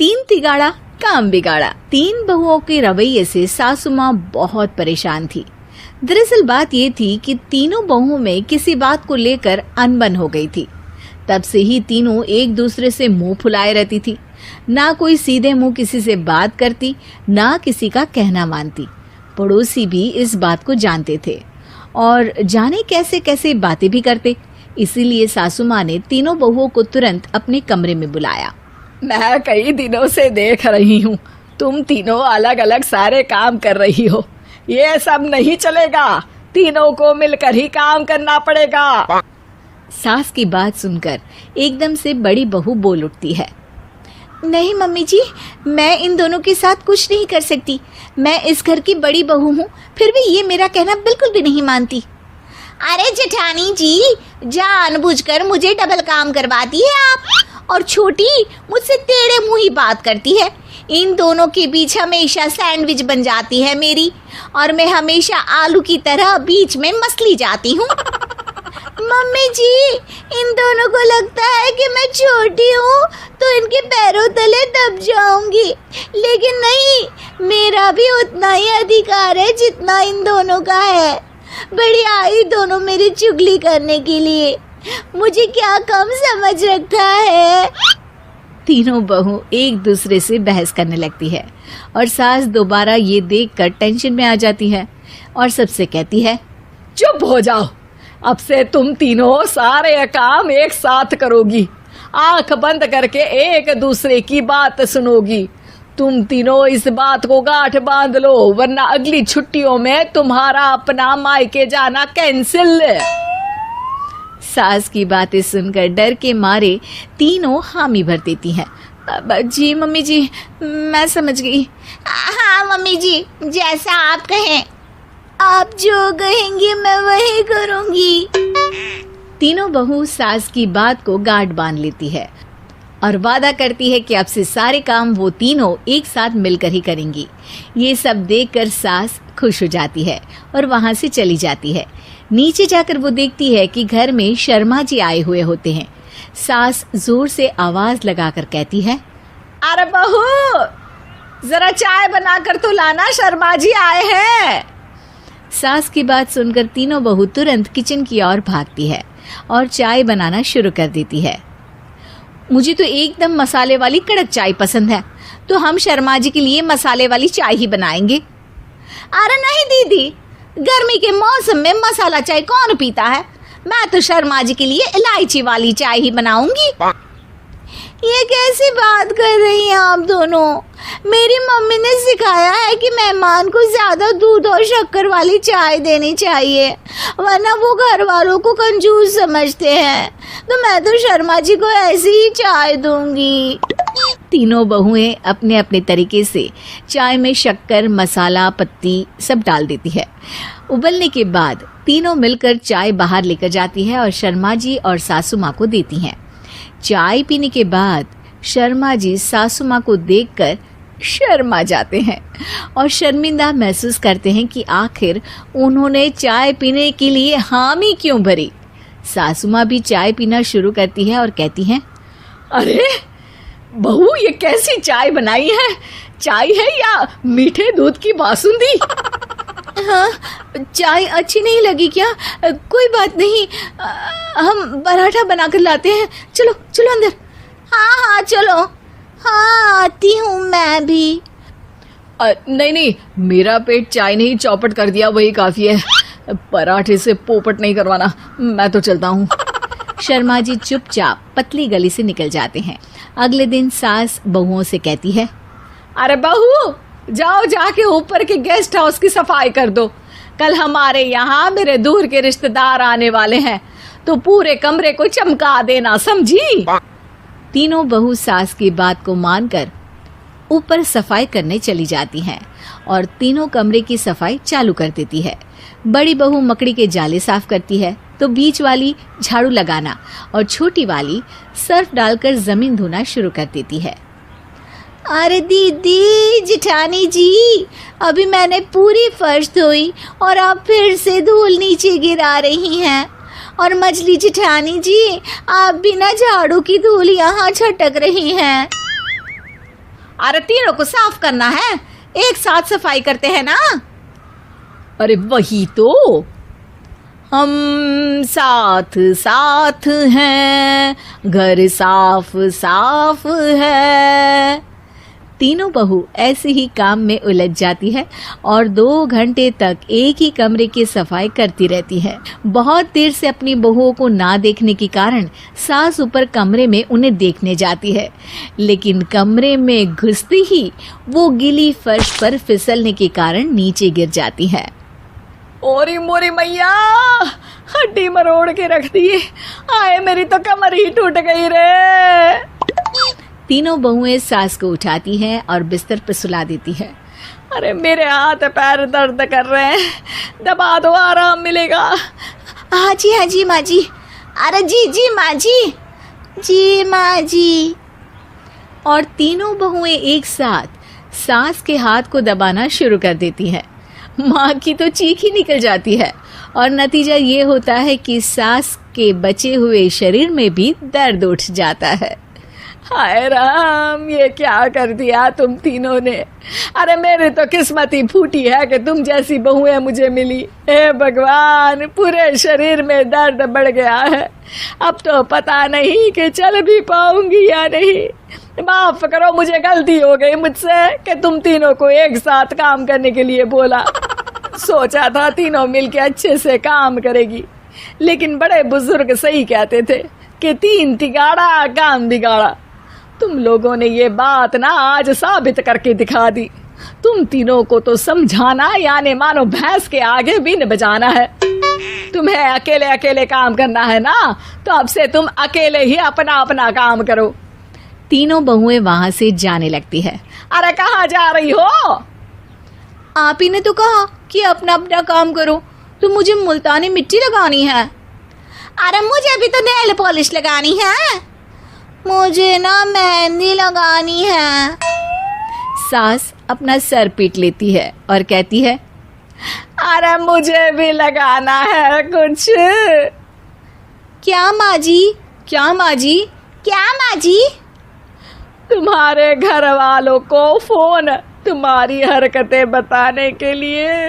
तीन तिगाड़ा काम बिगाड़ा। तीन बहुओं के रवैये से सासू माँ बहुत परेशान थी। दरअसल बात ये थी कि तीनों बहुओं में किसी बात को लेकर अनबन हो गई थी। तब से ही तीनों एक दूसरे से मुंह फुलाए रहती थी। ना कोई सीधे मुंह किसी से बात करती, ना किसी का कहना मानती। पड़ोसी भी इस बात को जानते थे और जाने कैसे कैसे बातें भी करते। इसीलिए सासू माँ ने तीनों बहुओं को तुरंत अपने कमरे में बुलाया। मैं कई दिनों से देख रही हूँ, तुम तीनों अलग अलग सारे काम कर रही हो। ये सब नहीं चलेगा, तीनों को मिलकर ही काम करना पड़ेगा। सास की बात सुनकर एकदम से बड़ी बहू बोल उठती है। नहीं मम्मी जी, मैं इन दोनों के साथ कुछ नहीं कर सकती। मैं इस घर की बड़ी बहू हूँ, फिर भी ये मेरा कहना बिल्कुल भी नहीं मानती। अरे जेठानी जी, जानबूझकर मुझे डबल काम करवाती है आप, और छोटी मुझसे टेढ़े मुंह ही बात करती है। इन दोनों के बीच हमेशा सैंडविच बन जाती है मेरी, और मैं हमेशा आलू की तरह बीच में मसली जाती हूँ। मम्मी जी, इन दोनों को लगता है कि मैं छोटी हूँ तो इनके पैरों तले दब जाऊंगी, लेकिन नहीं, मेरा भी उतना ही अधिकार है जितना इन दोनों का है। बड़ी आई दोनों मेरी चुगली करने के लिए, मुझे क्या कम समझ रखा है। तीनों बहू एक दूसरे से बहस करने लगती है और सास दोबारा ये देखकर टेंशन में आ जाती है और सबसे कहती है, चुप हो जाओ, अब से तुम तीनों सारे काम एक साथ करोगी, आंख बंद करके एक दूसरे की बात सुनोगी। तुम तीनों इस बात को गांठ बांध लो, वरना अगली छुट्टियों में तुम्हारा अपना मायके जाना कैंसिल। सास की बातें सुनकर डर के मारे तीनों हामी भर देती हैं। जी मम्मी जी, मैं समझ गई। हाँ मम्मी जी, जैसा आप कहें। आप जो कहेंगी मैं वही करूंगी। तीनों बहू सास की बात को गांठ बांध लेती है और वादा करती है कि अब से सारे काम वो तीनों एक साथ मिलकर ही करेंगी। ये सब देखकर सास खुश हो जाती है और वहां से चली जाती है। नीचे जाकर वो देखती है कि घर में शर्मा जी आए हुए होते हैं। सास जोर से आवाज लगाकर कहती है, अरे बहू, जरा चाय बनाकर तो लाना, शर्मा जी आए हैं। सास की बात सुनकर तीनों बहू तुरंत किचन की ओर भागती है और चाय बनाना शुरू कर देती है। मुझे तो एकदम मसाले वाली कड़क चाय पसंद है, तो हम शर्मा जी के लिए मसाले वाली चाय ही बनाएंगे। अरे नहीं दीदी, गर्मी के मौसम में मसाला चाय कौन पीता है? मैं तो शर्मा जी के लिए इलायची वाली चाय ही बनाऊंगी। ये कैसी बात कर रही हैं आप दोनों? मेरी मम्मी ने सिखाया है कि मेहमान को ज्यादा दूध और शक्कर वाली चाय देनी चाहिए, वरना वो घर वालों को कंजूस समझते हैं। तो मैं तो शर्मा जी को ऐसी ही चाय दूंगी। तीनों बहुएं अपने अपने तरीके से चाय में शक्कर, मसाला, पत्ती सब डाल देती है। उबलने के बाद तीनों मिलकर चाय बाहर लेकर जाती है और शर्मा जी और सासू माँ को देती हैं। चाय पीने के बाद शर्मा जी सासू माँ को देखकर शर्मा जाते हैं और शर्मिंदा महसूस करते हैं कि आखिर उन्होंने चाय पीने के लिए हामी क्यों भरी। सासू माँ भी चाय पीना शुरू करती है और कहती हैं, अरे बहू, ये कैसी चाय बनाई है? चाय है या मीठे दूध की बासुंदी? हाँ, चाय अच्छी नहीं लगी क्या? कोई बात नहीं, हम पराठा बनाकर लाते हैं। चलो चलो अंदर। हाँ हाँ चलो, हाँ आती हूँ मैं भी। नहीं नहीं, मेरा पेट चाय ने ही चौपट कर दिया, वही काफी है। पराठे से पोपट नहीं करवाना, मैं तो चलता हूँ। शर्मा जी चुपचाप पतली गली से निकल जाते हैं। अगले दिन सास बहुओं से कहती है, अरे बहू, जाओ जाके ऊपर के गेस्ट हाउस की सफाई कर दो। कल हमारे यहाँ मेरे दूर के रिश्तेदार आने वाले हैं, तो पूरे कमरे को चमका देना, समझी? तीनों बहू सास की बात को मानकर ऊपर सफाई करने चली जाती हैं और तीनों कमरे की सफाई चालू कर देती है। बड़ी बहू मकड़ी के जाले साफ करती है, तो बीच वाली झाड़ू लगाना और छोटी वाली सर्फ डालकर जमीन धोना शुरू कर देती है। अरे दीदी, जेठानी जी, अभी मैंने पूरी फर्श धोई और आप फिर से धूल नीचे गिरा रही हैं। और मछली जेठानी जी, आप बिना झाड़ू की धूल यहाँ छटक रही हैं। अरे तीनों को साफ करना है, एक साथ सफाई करते हैं ना। अरे वही तो, हम साथ साथ हैं, घर साफ साफ है। तीनों बहू ऐसे ही काम में उलझ जाती है और 2 घंटे तक एक ही कमरे की सफाई करती रहती है। बहुत देर से अपनी बहुओं को ना देखने के कारण सास ऊपर कमरे में उन्हें देखने जाती है, लेकिन कमरे में घुसती ही वो गीली फर्श पर फिसलने के कारण नीचे गिर जाती है। ओरी मोरी मैया, हड्डी मरोड़ के रख दी। आए मेरी तो कमर ही टूट गई रे। तीनों बहुएं सास को उठाती हैं और बिस्तर पर सुला देती है। अरे मेरे हाथ पैर दर्द कर रहे हैं, दबा दो आराम मिलेगा। हाँ जी माँ जी। अरे जी माँ जी। और तीनों बहुएं एक साथ सास के हाथ को दबाना शुरू कर देती हैं। माँ की तो चीख ही निकल जाती है और नतीजा ये होता है कि सास के बचे हुए शरीर में भी दर्द उठ जाता है। हाय राम, ये क्या कर दिया तुम तीनों ने। अरे मेरी तो किस्मत ही फूटी है कि तुम जैसी बहुएं मुझे मिली। हे भगवान, पूरे शरीर में दर्द बढ़ गया है। अब तो पता नहीं कि चल भी पाऊंगी या नहीं। माफ करो, मुझे गलती हो गई मुझसे कि तुम तीनों को एक साथ काम करने के लिए बोला। सोचा था तीनों मिलके अच्छे से काम करेगी, लेकिन बड़े बुजुर्ग सही कहते थे कि 3 तिगाड़ा काम बिगाड़ा। तुम लोगों ने ये बात ना आज साबित करके दिखा दी। तुम तीनों को तो समझाना यानी मानो भैंस के आगे बीन बजाना है। तुम्हें अकेले अकेले काम करना है ना, तो अब से तुम अकेले ही अपना अपना काम करो। तीनों बहुएं वहां से जाने लगती है। अरे कहाँ जा रही हो? आप ही ने तो कहा कि अपना अपना काम करो, तो मुझे मुल्तानी मिट्टी लगानी है। अरे मुझे भी तो नेल पॉलिश लगानी है, मुझे ना मेहंदी लगानी है। सास अपना सर पीट लेती है और कहती है, अरे मुझे भी लगाना है कुछ। क्या माँ जी? तुम्हारे घर वालों को फोन तुम्हारी हरकतें बताने के लिए।